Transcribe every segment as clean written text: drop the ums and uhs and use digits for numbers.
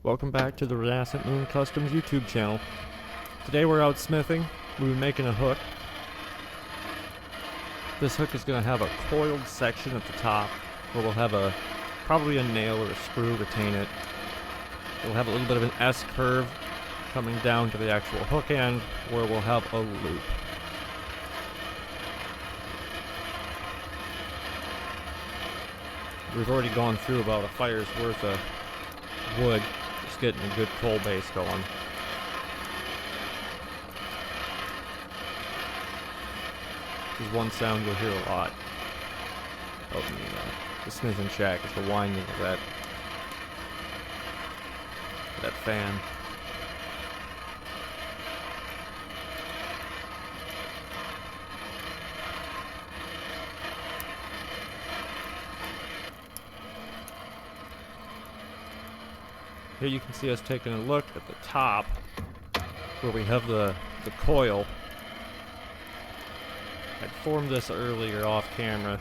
Welcome back to the Renascent Moon Customs YouTube channel. Today we're out smithing. We'll be making a hook. This hook is going to have a coiled section at the top where we'll have probably a nail or a screw retain it. We'll have a little bit of an S curve coming down to the actual hook end where we'll have a loop. We've already gone through about a fire's worth of wood, just getting a good coal base going. This is one sound you'll hear a lot out in the smithing shack, is the winding of that fan. Here you can see us taking a look at the top where we have the coil. I formed this earlier off camera.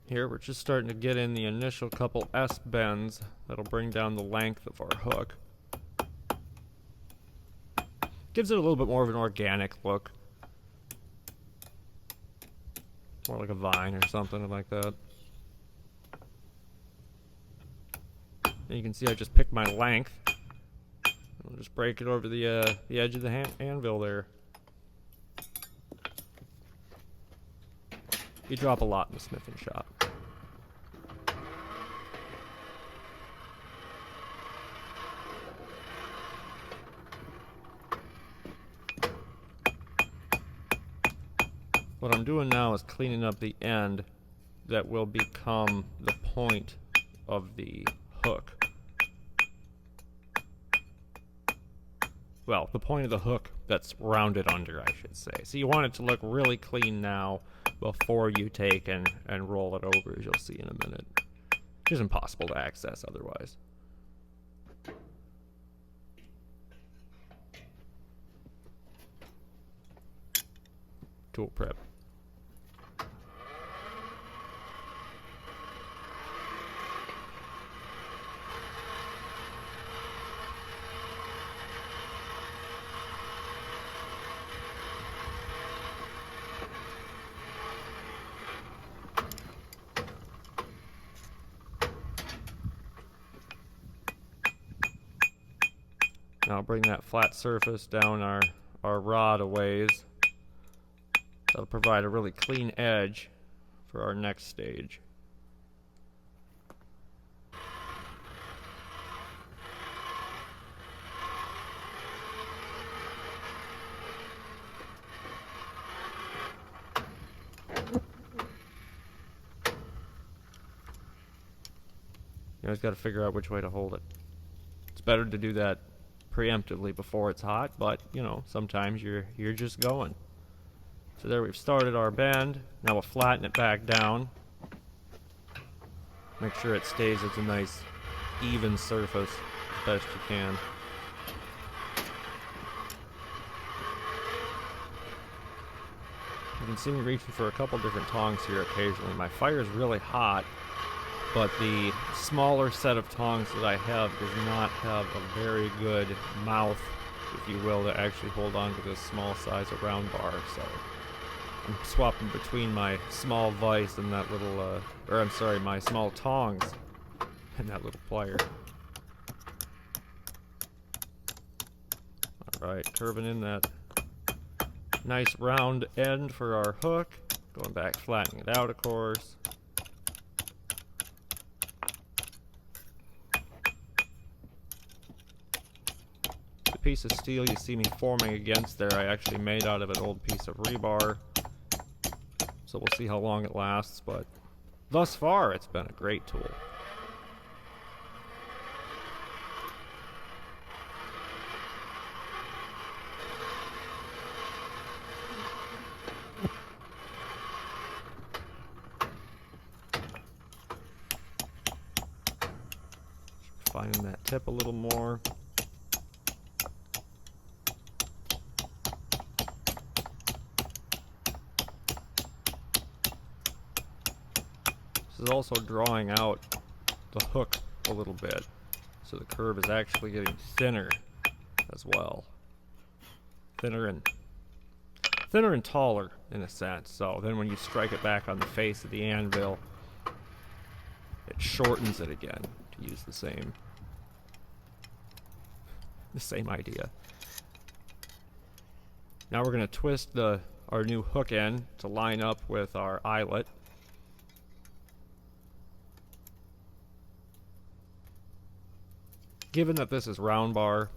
Here we're just starting to get in the initial couple S bends that'll bring down the length of our hook. Gives it a little bit more of an organic look. More like a vine or something like that. And you can see I just picked my length. I'll just break it over the edge of the anvil there. You drop a lot in the smithing shop. What I'm doing now is cleaning up the end that will become the point of the hook. Well, the point of the hook that's rounded under, I should say. So you want it to look really clean now before you take and roll it over, as you'll see in a minute. It's impossible to access otherwise. Tool prep. Now I'll bring that flat surface down our rod a ways. That'll provide a really clean edge for our next stage. You always got to figure out which way to hold it. It's better to do that preemptively before it's hot, but you know, sometimes you're just going. So there, we've started our bend. Now we'll flatten it back down. Make sure it stays at a nice even surface as best you can. You can see me reaching for a couple different tongs here occasionally. My fire is really hot, but the smaller set of tongs that I have does not have a very good mouth, if you will, to actually hold on to this small size of round bar. So I'm swapping between my small vise and that little, my small tongs and that little plier. Alright, curving in that nice round end for our hook. Going back, flattening it out, of course. The piece of steel you see me forming against there, I actually made out of an old piece of rebar. So we'll see how long it lasts, but thus far it's been a great tool. tip a little more. This is also drawing out the hook a little bit, so the curve is actually getting thinner as well. Thinner and taller in a sense. So then when you strike it back on the face of the anvil, it shortens it again, to use the same idea. Now we're going to twist our new hook end to line up with our eyelet. Given that this is round bar,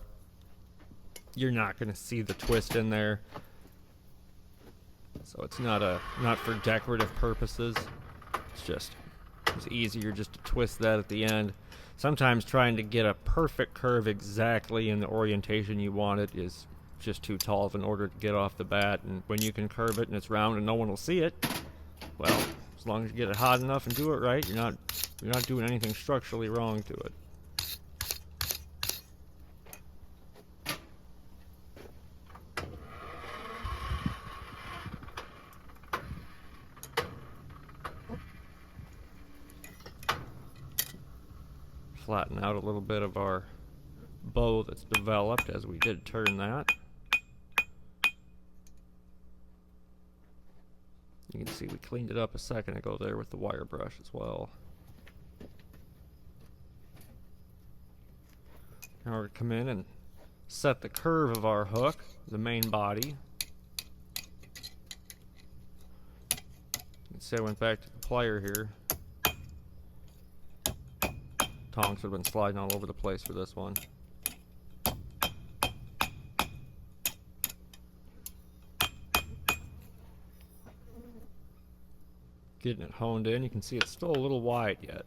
you're not going to see the twist in there. So it's not for decorative purposes. It's easier just to twist that at the end. Sometimes trying to get a perfect curve exactly in the orientation you want it is just too tall in order to get off the bat. And when you can curve it and it's round and no one will see it, well, as long as you get it hot enough and do it right, you're not doing anything structurally wrong to it. Flatten out a little bit of our bow that's developed as we did turn that. You can see we cleaned it up a second ago there with the wire brush as well. Now we're going to come in and set the curve of our hook, the main body. You can see I went back to the plier here. Tongs have been sliding all over the place for this one. Getting it honed in. You can see it's still a little wide yet.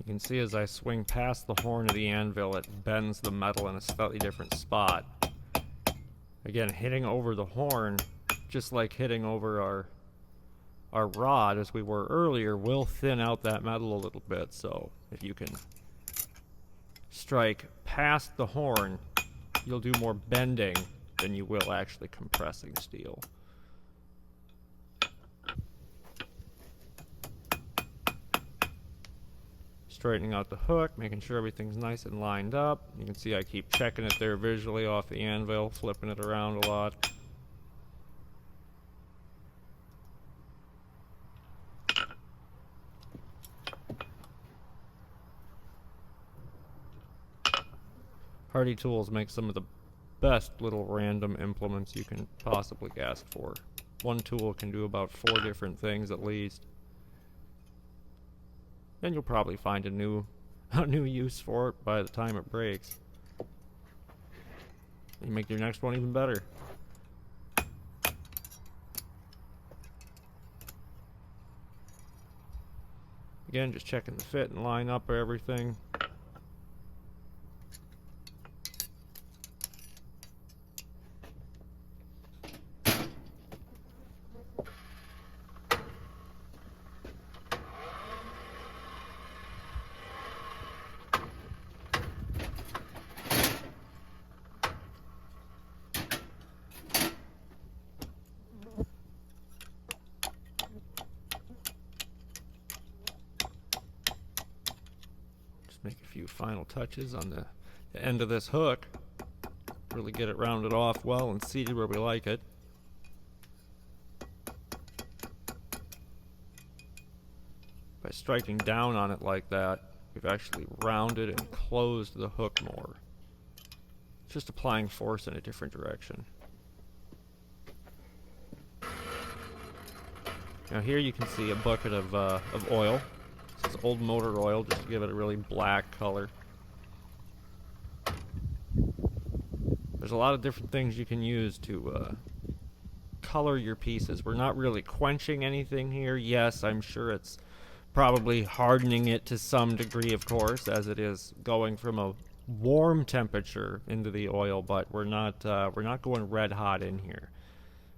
You can see as I swing past the horn of the anvil, it bends the metal in a slightly different spot. Again, hitting over the horn, just like hitting over our rod as we were earlier, will thin out that metal a little bit. So if you can strike past the horn, you'll do more bending than you will actually compressing steel. Straightening out the hook, making sure everything's nice and lined up. You can see I keep checking it there visually off the anvil, flipping it around a lot. Hardy Tools makes some of the best little random implements you can possibly ask for. One tool can do about 4 different things at least. And you'll probably find a new use for it by the time it breaks. You make your next one even better. Again, just checking the fit and line up of everything. Make a few final touches on the end of this hook. Really get it rounded off well and seated where we like it. By striking down on it like that, we've actually rounded and closed the hook more. Just applying force in a different direction. Now here you can see a bucket of oil. This is old motor oil just to give it a really black color. There's a lot of different things you can use to color your pieces. We're not really quenching anything here. Yes, I'm sure it's probably hardening it to some degree, of course, as it is going from a warm temperature into the oil, but we're not going red hot in here.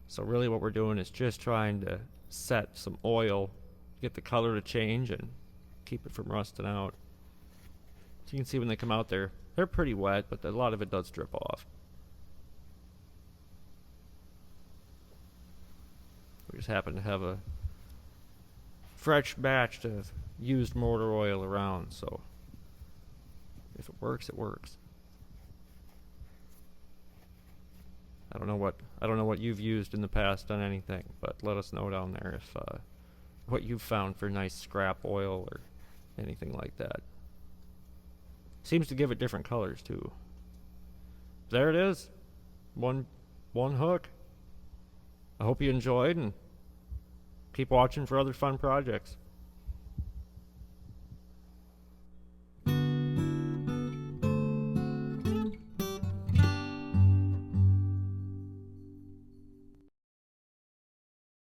So really what we're doing is just trying to set some oil, get the color to change and keep it from rusting out. So you can see when they come out there, they're pretty wet, but a lot of it does drip off. We just happen to have a fresh batch of used motor oil around, so if it works, it works. I don't know what you've used in the past on anything, but let us know down there if what you've found for nice scrap oil or anything like that. Seems to give it different colors too. There it is. One hook. I hope you enjoyed and keep watching for other fun projects.